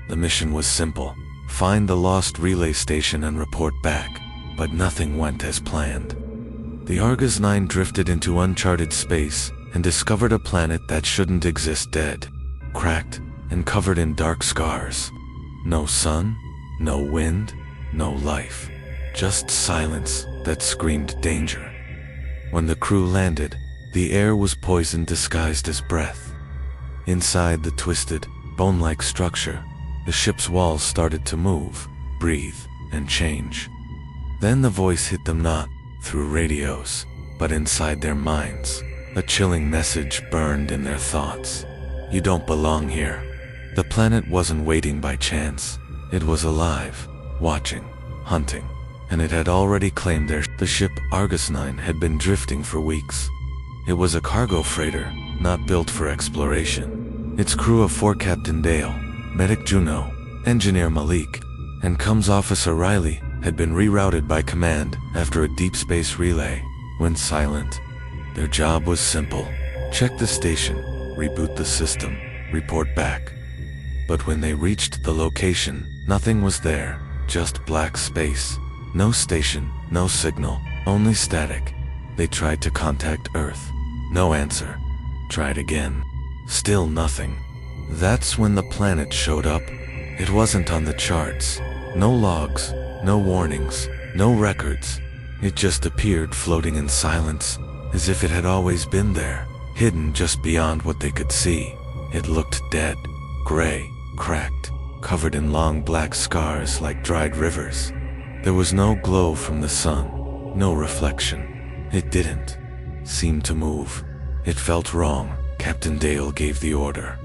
The mission was simple: find the lost relay station and report back. But nothing went as planned. The Argus 9 drifted into uncharted space and discovered a planet that shouldn't exist, dead, cracked, and covered in dark scars. No sun, no wind, no life. Just silence that screamed danger. When the crew landed, the air was poison disguised as breath. Inside the twisted, bone-like structure, the ship's walls started to move, breathe, and change. Then the voice hit them, not through radios, but inside their minds. A chilling message burned in their thoughts. You don't belong here. The planet wasn't waiting by chance. It was alive, watching, hunting, and it had already claimed The ship Argus 9 had been drifting for weeks. It was a cargo freighter, not built for exploration. Its crew of 4, Captain Dale, Medic Juno, Engineer Malik, and Comms Officer Riley, had been rerouted by command after a deep space relay went silent. Their job was simple: check the station, reboot the system, report back. But when they reached the location, nothing was there, just black space. No station, no signal, only static. They tried to contact Earth. No answer. Tried again. Still nothing. That's when the planet showed up. It wasn't on the charts. No logs, no warnings, no records. It just appeared floating in silence, as if it had always been there, hidden just beyond what they could see. It looked dead, gray, cracked, covered in long black scars like dried rivers. There was no glow from the sun, no reflection. It didn't seem to move. It felt wrong. Captain Dale gave the order.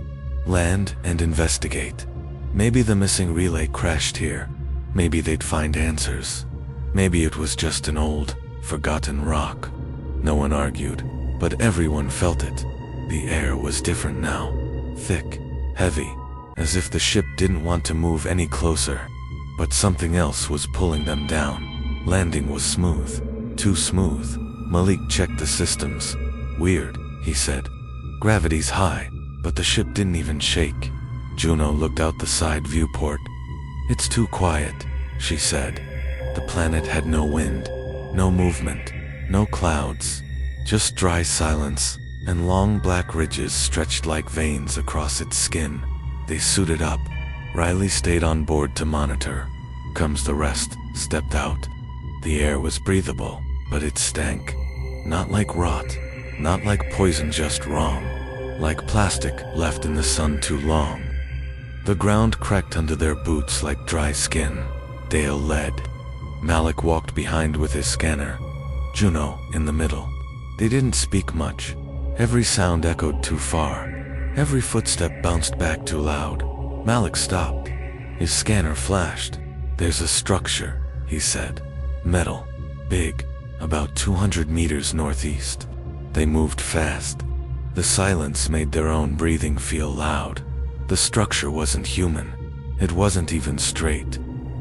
Land and investigate. Maybe the missing relay crashed here. Maybe they'd find answers. Maybe it was just an old, forgotten rock. No one argued, but everyone felt it. The air was different now. Thick, heavy, as if the ship didn't want to move any closer. But something else was pulling them down. Landing was smooth. Too smooth. Malik checked the systems. Weird, he said. Gravity's high, but the ship didn't even shake. Juno looked out the side viewport. It's too quiet, she said. The planet had no wind, no movement, no clouds, just dry silence, and long black ridges stretched like veins across its skin. They suited up. Riley stayed on board to monitor. Comes the rest, stepped out. The air was breathable, but it stank. Not like rot, not like poison, just wrong. Like plastic left in the sun too long. The ground cracked under their boots like dry skin. Dale led. Malik walked behind with his scanner. Juno in the middle. They didn't speak much. Every sound echoed too far. Every footstep bounced back too loud. Malik stopped. His scanner flashed. There's a structure, he said. Metal. Big. About 200 meters northeast. They moved fast. The silence made their own breathing feel loud. The structure wasn't human. It wasn't even straight.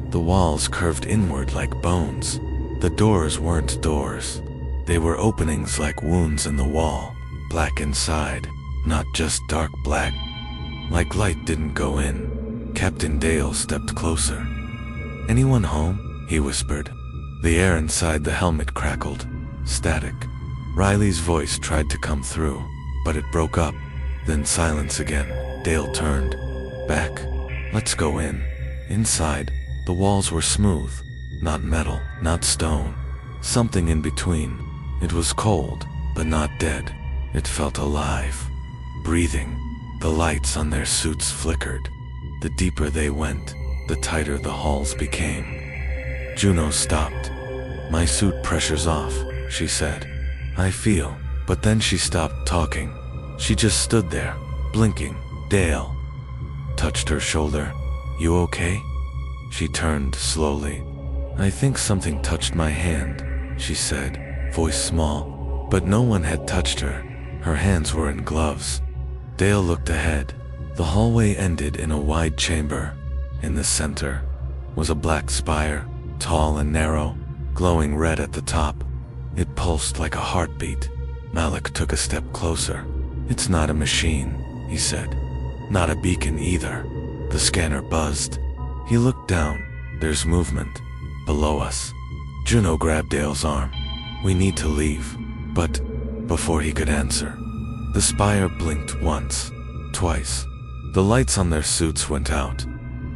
The walls curved inward like bones. The doors weren't doors. They were openings like wounds in the wall. Black inside, not just dark black. Like light didn't go in. Captain Dale stepped closer. Anyone home? He whispered. The air inside the helmet crackled. Static. Riley's voice tried to come through, but it broke up. Then silence again. Dale turned. Back. Let's go in. Inside, the walls were smooth. Not metal, not stone. Something in between. It was cold, but not dead. It felt alive. Breathing. The lights on their suits flickered. The deeper they went, the tighter the halls became. Juno stopped. My suit pressure's off, she said. I feel. But then she stopped talking. She just stood there, blinking. Dale touched her shoulder. You okay? She turned slowly. I think something touched my hand, she said, voice small. But no one had touched her. Her hands were in gloves. Dale looked ahead. The hallway ended in a wide chamber. In the center was a black spire, tall and narrow, glowing red at the top. It pulsed like a heartbeat. Malik took a step closer. It's not a machine, he said. Not a beacon either. The scanner buzzed. He looked down. There's movement. Below us. Juno grabbed Dale's arm. We need to leave. But before he could answer, the spire blinked once, twice. The lights on their suits went out.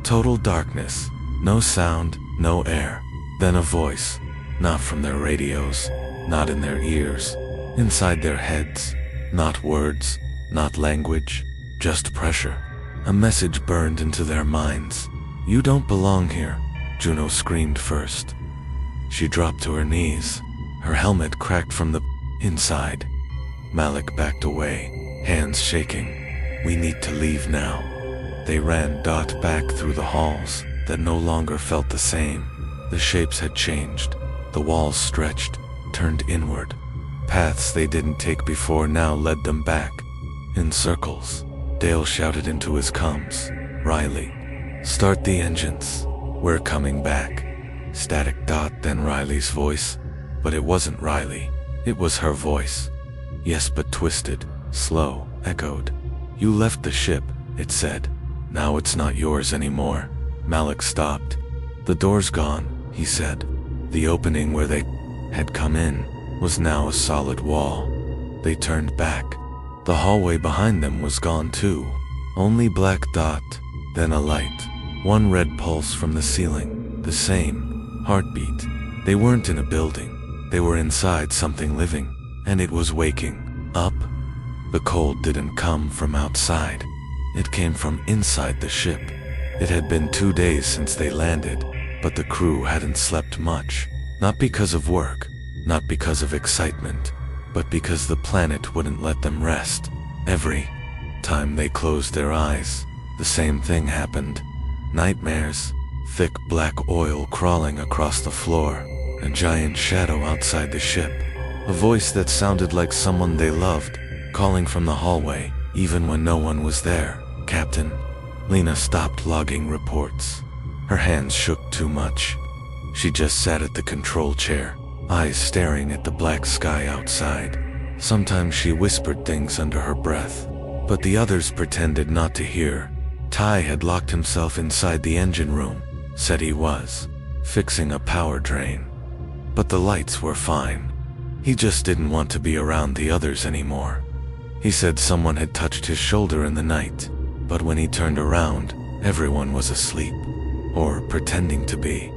Total darkness. No sound, no air. Then a voice. Not from their radios. Not in their ears. Inside their heads. Not words. Not language. Just pressure. A message burned into their minds. You don't belong here. Juno screamed first. She dropped to her knees. Her helmet cracked from the inside. Malik backed away, hands shaking. We need to leave now. They ran back through the halls that no longer felt the same. The shapes had changed. The walls stretched, turned inward. Paths they didn't take before now led them back. In circles, Dale shouted into his comms. Riley, start the engines. We're coming back. Static. Then Riley's voice. But it wasn't Riley. It was her voice. Yes, but twisted, slow, echoed. You left the ship, it said. Now it's not yours anymore. Malik stopped. The door's gone, he said. The opening where they had come in was now a solid wall. They turned back. The hallway behind them was gone too. Only black dot, then a light. One red pulse from the ceiling. The same. Heartbeat. They weren't in a building. They were inside something living, and it was waking up. The cold didn't come from outside. It came from inside the ship. It had been 2 days since they landed, but the crew hadn't slept much. Not because of work, not because of excitement, but because the planet wouldn't let them rest. Every time they closed their eyes, the same thing happened. Nightmares. Thick black oil crawling across the floor. A giant shadow outside the ship. A voice that sounded like someone they loved, calling from the hallway, even when no one was there. Captain. Lena stopped logging reports. Her hands shook too much. She just sat at the control chair, eyes staring at the black sky outside. Sometimes she whispered things under her breath, but the others pretended not to hear. Ty had locked himself inside the engine room, said he was fixing a power drain. But the lights were fine. He just didn't want to be around the others anymore. He said someone had touched his shoulder in the night, but when he turned around, everyone was asleep, or pretending to be.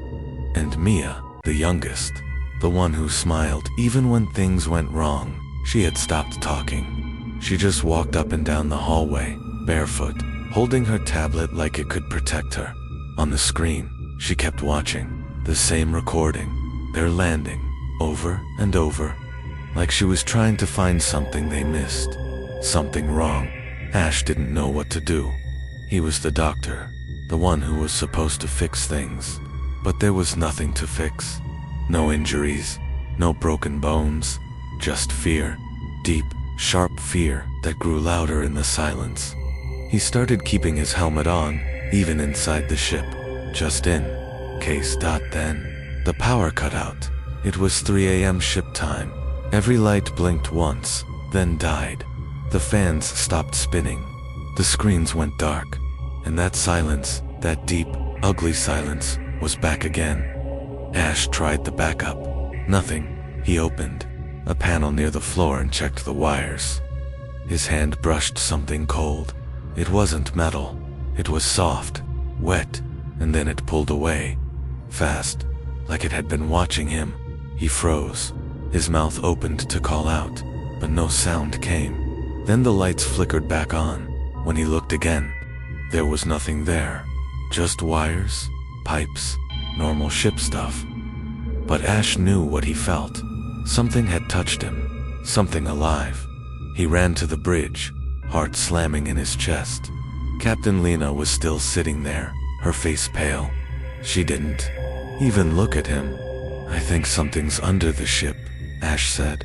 And Mia, the youngest, the one who smiled even when things went wrong, she had stopped talking. She just walked up and down the hallway, barefoot, holding her tablet like it could protect her. On the screen, she kept watching, the same recording, their landing, over and over, like she was trying to find something they missed. Something wrong. Ash didn't know what to do. He was the doctor, the one who was supposed to fix things. But there was nothing to fix. No injuries, no broken bones, just fear. Deep, sharp fear that grew louder in the silence. He started keeping his helmet on, even inside the ship, just in case. Then, the power cut out. It was 3 a.m. ship time. Every light blinked once, then died. The fans stopped spinning. The screens went dark. And that silence, that deep, ugly silence, was back again. Ash tried the backup. Nothing. He opened a panel near the floor and checked the wires. His hand brushed something cold. It wasn't metal. It was soft, wet, and then it pulled away. Fast, like it had been watching him. He froze. His mouth opened to call out, but no sound came. Then the lights flickered back on. When he looked again, there was nothing there. Just wires, pipes, normal ship stuff. But Ash knew what he felt. Something had touched him. Something alive. He ran to the bridge, heart slamming in his chest. Captain Lena was still sitting there, her face pale. She didn't even look at him. I think something's under the ship, Ash said.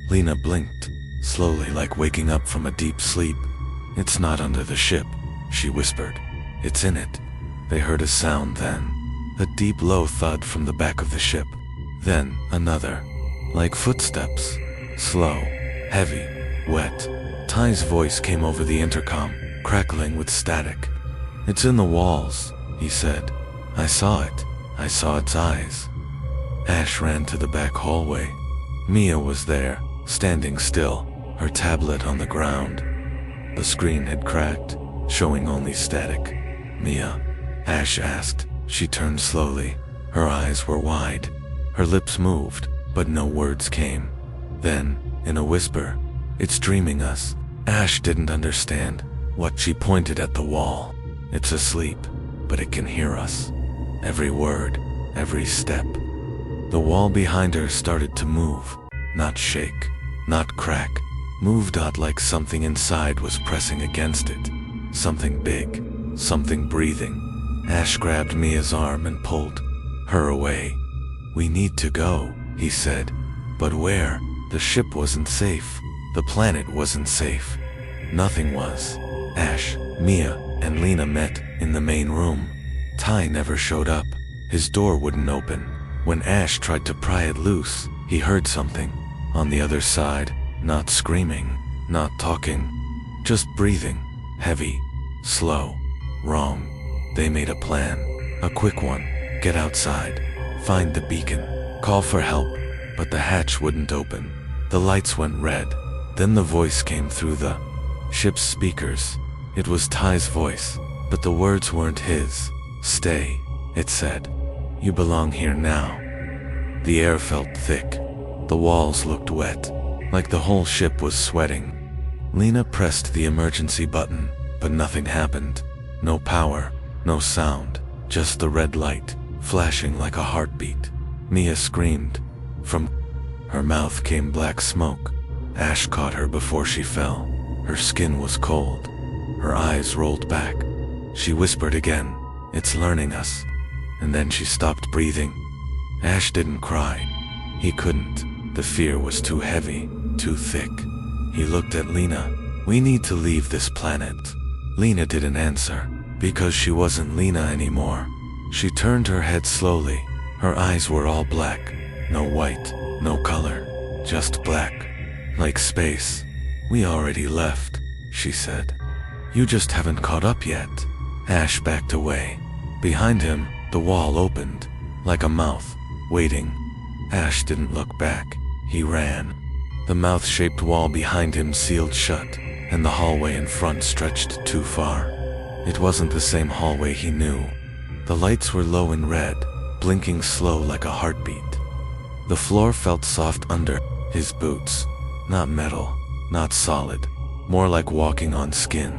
Lena blinked, slowly, like waking up from a deep sleep. It's not under the ship, she whispered. It's in it. They heard a sound then. A deep low thud from the back of the ship. Then another. Like footsteps. Slow, heavy, wet. Ty's voice came over the intercom, crackling with static. "It's in the walls," he said. "I saw it. I saw its eyes." Ash ran to the back hallway. Mia was there, standing still, her tablet on the ground. The screen had cracked, showing only static. "Mia?" Ash asked. She turned slowly. Her eyes were wide. Her lips moved, but no words came. Then, in a whisper, "It's dreaming us." Ash didn't understand. What? She pointed at the wall. "It's asleep, but it can hear us. Every word, every step." The wall behind her started to move. Not shake, not crack. Moved out like something inside was pressing against it. Something big, something breathing. Ash grabbed Mia's arm and pulled her away. "We need to go," he said. "But where?" The ship wasn't safe. The planet wasn't safe. Nothing was. Ash, Mia, and Lena met in the main room. Ty never showed up. His door wouldn't open. When Ash tried to pry it loose, he heard something. On the other side, not screaming, not talking, just breathing. Heavy, slow, wrong. They made a plan. A quick one. Get outside. Find the beacon. Call for help. But the hatch wouldn't open. The lights went red. Then the voice came through the ship's speakers. It was Ty's voice, but the words weren't his. "Stay," it said. "You belong here now." The air felt thick. The walls looked wet, like the whole ship was sweating. Lena pressed the emergency button, but nothing happened. No power, no sound, just the red light, flashing like a heartbeat. Mia screamed. From her mouth came black smoke. Ash caught her before she fell. Her skin was cold. Her eyes rolled back. She whispered again, "It's learning us." And then she stopped breathing. Ash didn't cry. He couldn't. The fear was too heavy, too thick. He looked at Lena. "We need to leave this planet." Lena didn't answer, because she wasn't Lena anymore. She turned her head slowly. Her eyes were all black. No white, no color, just black. Like space. "We already left," she said. "You just haven't caught up yet." Ash backed away. Behind him, the wall opened, like a mouth, waiting. Ash didn't look back. He ran. The mouth-shaped wall behind him sealed shut, and the hallway in front stretched too far. It wasn't the same hallway he knew. The lights were low and red, blinking slow like a heartbeat. The floor felt soft under his boots. Not metal, not solid, more like walking on skin.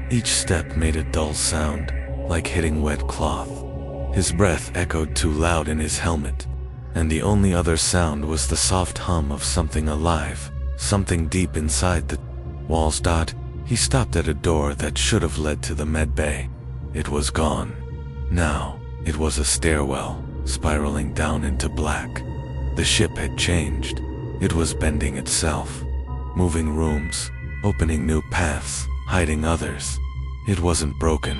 Each step made a dull sound, like hitting wet cloth. His breath echoed too loud in his helmet, and the only other sound was the soft hum of something alive, something deep inside the walls. He stopped at a door that should have led to the med bay. It was gone. Now, it was a stairwell, spiraling down into black. The ship had changed. It was bending itself, moving rooms, opening new paths, hiding others. It wasn't broken.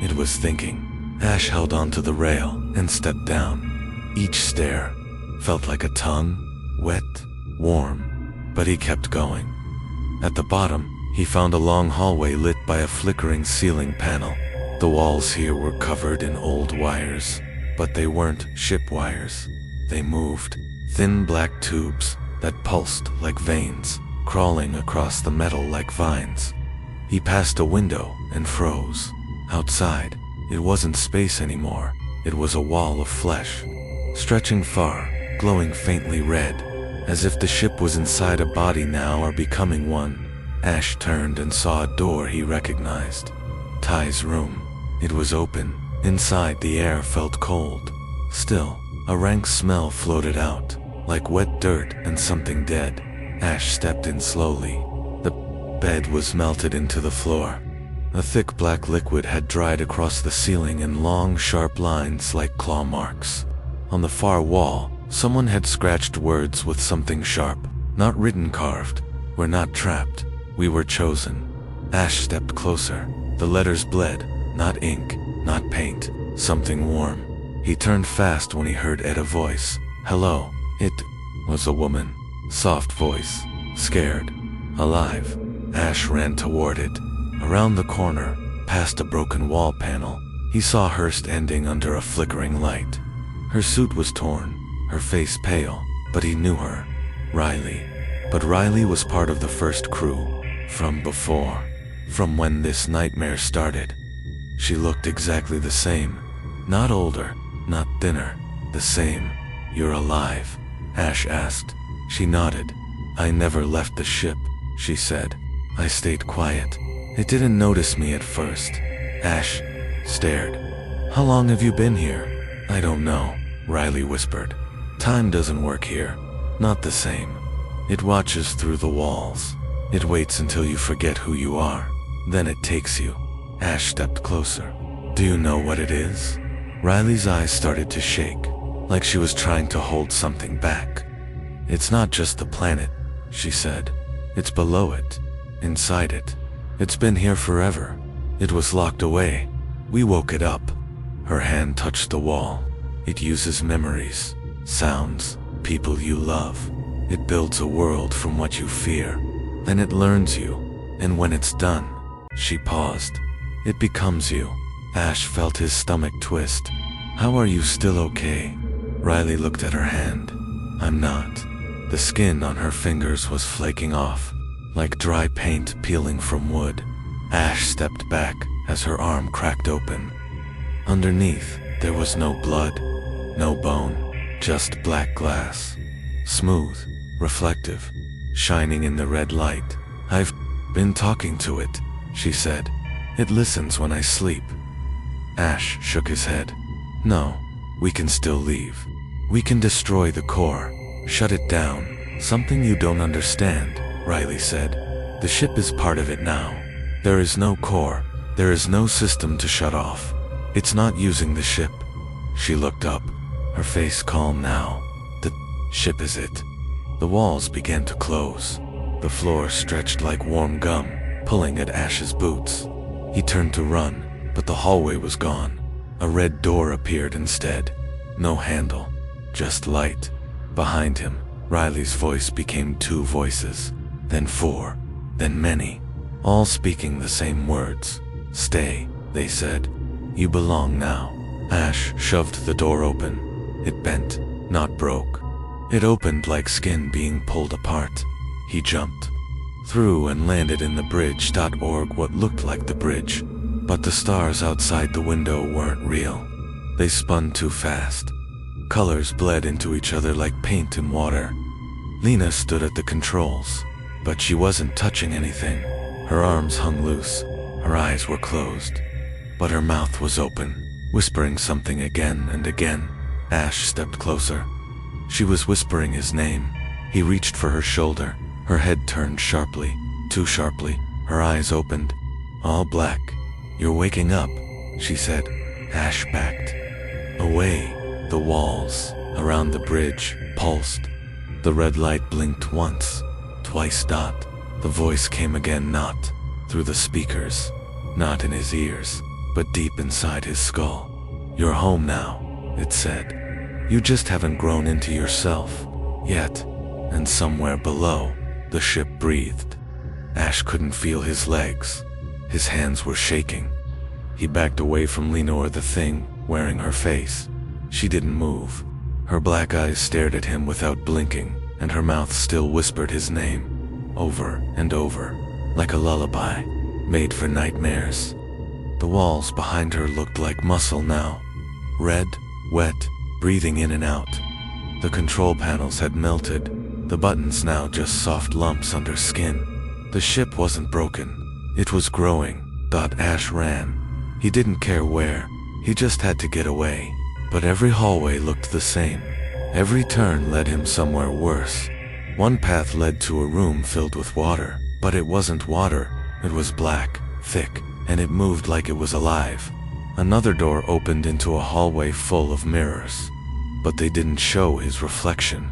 It was thinking. Ash held onto the rail and stepped down. Each stair felt like a tongue, wet, warm, but he kept going. At the bottom, he found a long hallway lit by a flickering ceiling panel. The walls here were covered in old wires, but they weren't ship wires. They moved, thin black tubes that pulsed like veins, crawling across the metal like vines. He passed a window and froze. Outside, it wasn't space anymore. It was a wall of flesh, stretching far, glowing faintly red, as if the ship was inside a body now or becoming one. Ash turned and saw a door he recognized. Ty's room. It was open. Inside, the air felt cold. Still, a rank smell floated out, like wet dirt and something dead. Ash stepped in slowly. The bed was melted into the floor. A thick black liquid had dried across the ceiling in long, sharp lines like claw marks. On the far wall, someone had scratched words with something sharp, not written, carved. "We're not trapped. We were chosen." Ash stepped closer. The letters bled, not ink, not paint, something warm. He turned fast when he heard Edda's voice. "Hello." It was a woman. Soft voice. Scared. Alive. Ash ran toward it. Around the corner, past a broken wall panel, he saw her standing under a flickering light. Her suit was torn, her face pale, but he knew her. Riley. But Riley was part of the first crew. From before. From when this nightmare started. She looked exactly the same. Not older, not thinner. The same. "You're alive?" Ash asked. She nodded. "I never left the ship," she said. "I stayed quiet. It didn't notice me at first." Ash stared. "How long have you been here?" "I don't know," Riley whispered. "Time doesn't work here. Not the same. It watches through the walls. It waits until you forget who you are. Then it takes you." Ash stepped closer. "Do you know what it is?" Riley's eyes started to shake, like she was trying to hold something back. "It's not just the planet," she said. "It's below it. Inside it. It's been here forever. It was locked away. We woke it up." Her hand touched the wall. "It uses memories, sounds, people you love. It builds a world from what you fear. Then it learns you, and when it's done," she paused, "it becomes you." Ash felt his stomach twist. "How are you still okay?" Riley looked at her hand. "I'm not." The skin on her fingers was flaking off, like dry paint peeling from wood. Ash stepped back as her arm cracked open. Underneath, there was no blood, no bone, just black glass. Smooth, reflective, shining in the red light. "I've been talking to it," she said. "It listens when I sleep." Ash shook his head. "No, we can still leave. We can destroy the core, shut it down." "Something you don't understand," Riley said. "The ship is part of it now. There is no core. There is no system to shut off. It's not using the ship." She looked up, her face calm now. "The ship is it." The walls began to close. The floor stretched like warm gum, pulling at Ash's boots. He turned to run, but the hallway was gone. A red door appeared instead. No handle, just light. Behind him, Riley's voice became 2 voices, then 4, then many, all speaking the same words. "Stay," they said. "You belong now." Ash shoved the door open. It bent, not broke. It opened like skin being pulled apart. He jumped through and landed in the bridge.org, what looked like the bridge. But the stars outside the window weren't real. They spun too fast. Colors bled into each other like paint in water. Lena stood at the controls, but she wasn't touching anything. Her arms hung loose. Her eyes were closed. But her mouth was open, whispering something again and again. Ash stepped closer. She was whispering his name. He reached for her shoulder. Her head turned sharply, too sharply. Her eyes opened. "All black. You're waking up," she said. Ash backed away. The walls around the bridge pulsed. The red light blinked once, twice. The voice came again, not through the speakers, not in his ears, but deep inside his skull. "You're home now," it said. "You just haven't grown into yourself yet." And somewhere below, the ship breathed. Ash couldn't feel his legs. His hands were shaking. He backed away from Lena, or the thing wearing her face. She didn't move. Her black eyes stared at him without blinking, and her mouth still whispered his name, over and over, like a lullaby, made for nightmares. The walls behind her looked like muscle now. Red, wet, breathing in and out. The control panels had melted, the buttons now just soft lumps under skin. The ship wasn't broken. It was growing. Ash ran. He didn't care where. He just had to get away. But every hallway looked the same. Every turn led him somewhere worse. One path led to a room filled with water, but it wasn't water. It was black, thick, and it moved like it was alive. Another door opened into a hallway full of mirrors. But they didn't show his reflection.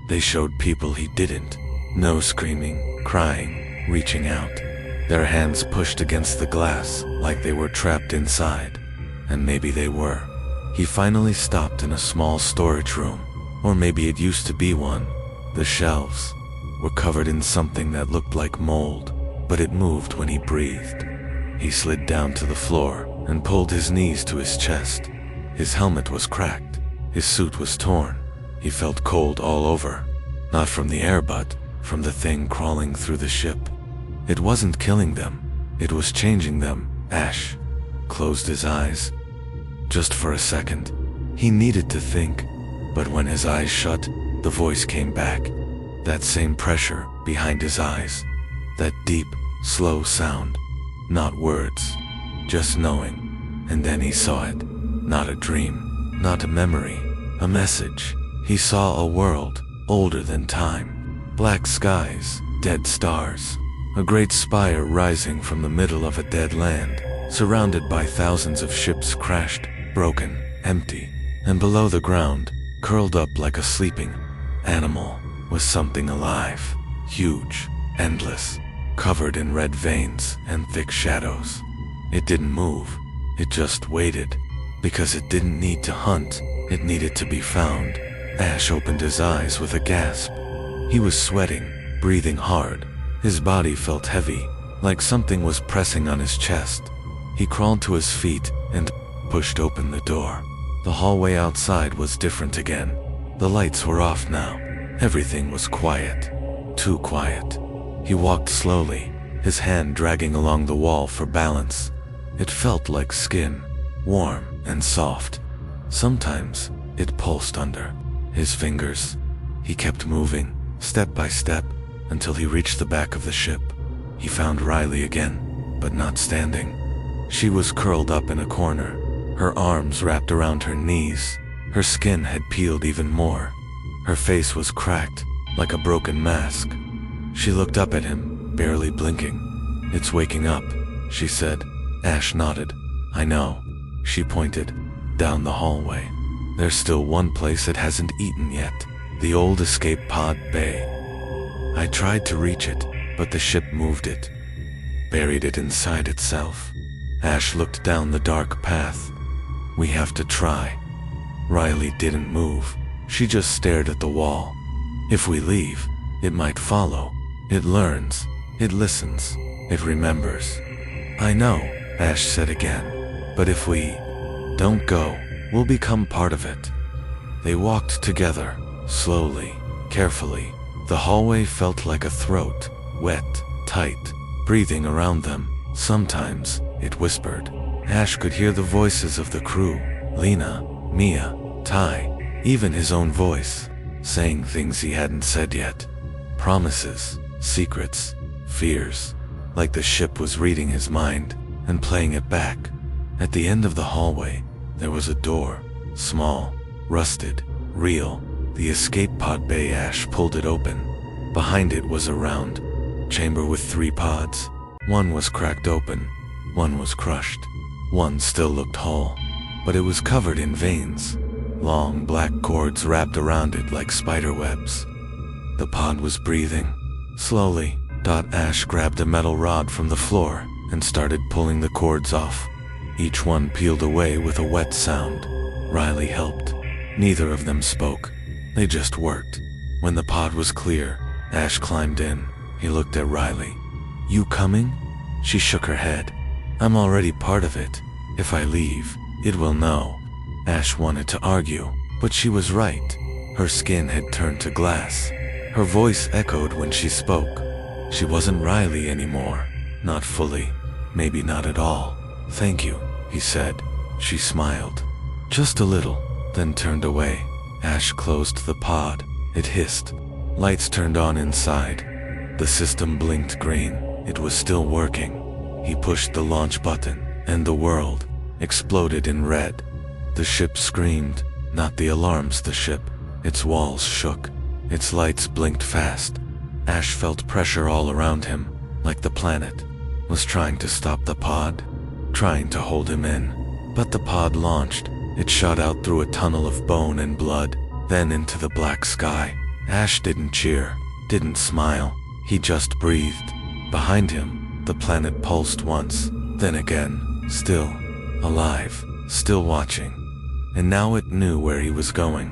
They showed people he didn't. No screaming, crying, reaching out. Their hands pushed against the glass like they were trapped inside. And maybe they were. He finally stopped in a small storage room. Or maybe it used to be one. The shelves were covered in something that looked like mold, but it moved when he breathed. He slid down to the floor and pulled his knees to his chest. His helmet was cracked. His suit was torn. He felt cold all over. Not from the air, but from the thing crawling through the ship. It wasn't killing them. It was changing them. Ash closed his eyes. Just for a second, he needed to think. But when his eyes shut, the voice came back. That same pressure behind his eyes. That deep, slow sound. Not words, just knowing. And then he saw it. Not a dream, not a memory, a message. He saw a world older than time. Black skies, dead stars. A great spire rising from the middle of a dead land, surrounded by thousands of ships crashed, broken, empty. And below the ground, curled up like a sleeping animal, was something alive, huge, endless, covered in red veins and thick shadows. It didn't move. It just waited. Because it didn't need to hunt, it needed to be found. Ash opened his eyes with a gasp. He was sweating, breathing hard. His body felt heavy, like something was pressing on his chest. He crawled to his feet and pushed open the door. The hallway outside was different again. The lights were off now. Everything was quiet. Too quiet. He walked slowly, his hand dragging along the wall for balance. It felt like skin, warm and soft. Sometimes it pulsed under his fingers. He kept moving, step by step, until he reached the back of the ship. He found Riley again, but not standing. She was curled up in a corner, her arms wrapped around her knees. Her skin had peeled even more. Her face was cracked, like a broken mask. She looked up at him, barely blinking. "It's waking up," she said. Ash nodded. "I know." She pointed down the hallway. "There's still one place it hasn't eaten yet, the old escape pod bay. I tried to reach it, but the ship moved it, buried it inside itself." Ash looked down the dark path. "We have to try." Riley didn't move. She just stared at the wall. "If we leave, it might follow. It learns, it listens, it remembers." "I know," Ash said again. "But if we don't go, we'll become part of it." They walked together, slowly, carefully. The hallway felt like a throat, wet, tight, breathing around them. Sometimes it whispered. Ash could hear the voices of the crew, Lena, Mia, Ty, even his own voice, saying things he hadn't said yet. Promises, secrets, fears, like the ship was reading his mind and playing it back. At the end of the hallway, there was a door, small, rusted, real. The escape pod bay. Ash pulled it open. Behind it was a round chamber with 3 pods. One was cracked open, one was crushed, one still looked whole, but it was covered in veins. Long black cords wrapped around it like spider webs. The pod was breathing. Slowly, Ash grabbed a metal rod from the floor and started pulling the cords off. Each one peeled away with a wet sound. Riley helped. Neither of them spoke. They just worked. When the pod was clear, Ash climbed in. He looked at Riley. "You coming?" She shook her head. "I'm already part of it. If I leave, it will know." Ash wanted to argue, but she was right. Her skin had turned to glass. Her voice echoed when she spoke. She wasn't Riley anymore. Not fully. Maybe not at all. "Thank you," he said. She smiled. Just a little, then turned away. Ash closed the pod. It hissed. Lights turned on inside. The system blinked green. It was still working. He pushed the launch button, and the world exploded in red. The ship screamed, not the alarms, the ship. Its walls shook. Its lights blinked fast. Ash felt pressure all around him, like the planet was trying to stop the pod, trying to hold him in. But the pod launched. It shot out through a tunnel of bone and blood, then into the black sky. Ash didn't cheer, didn't smile. He just breathed. Behind him, the planet pulsed once, then again, still alive, still watching. And now it knew where he was going.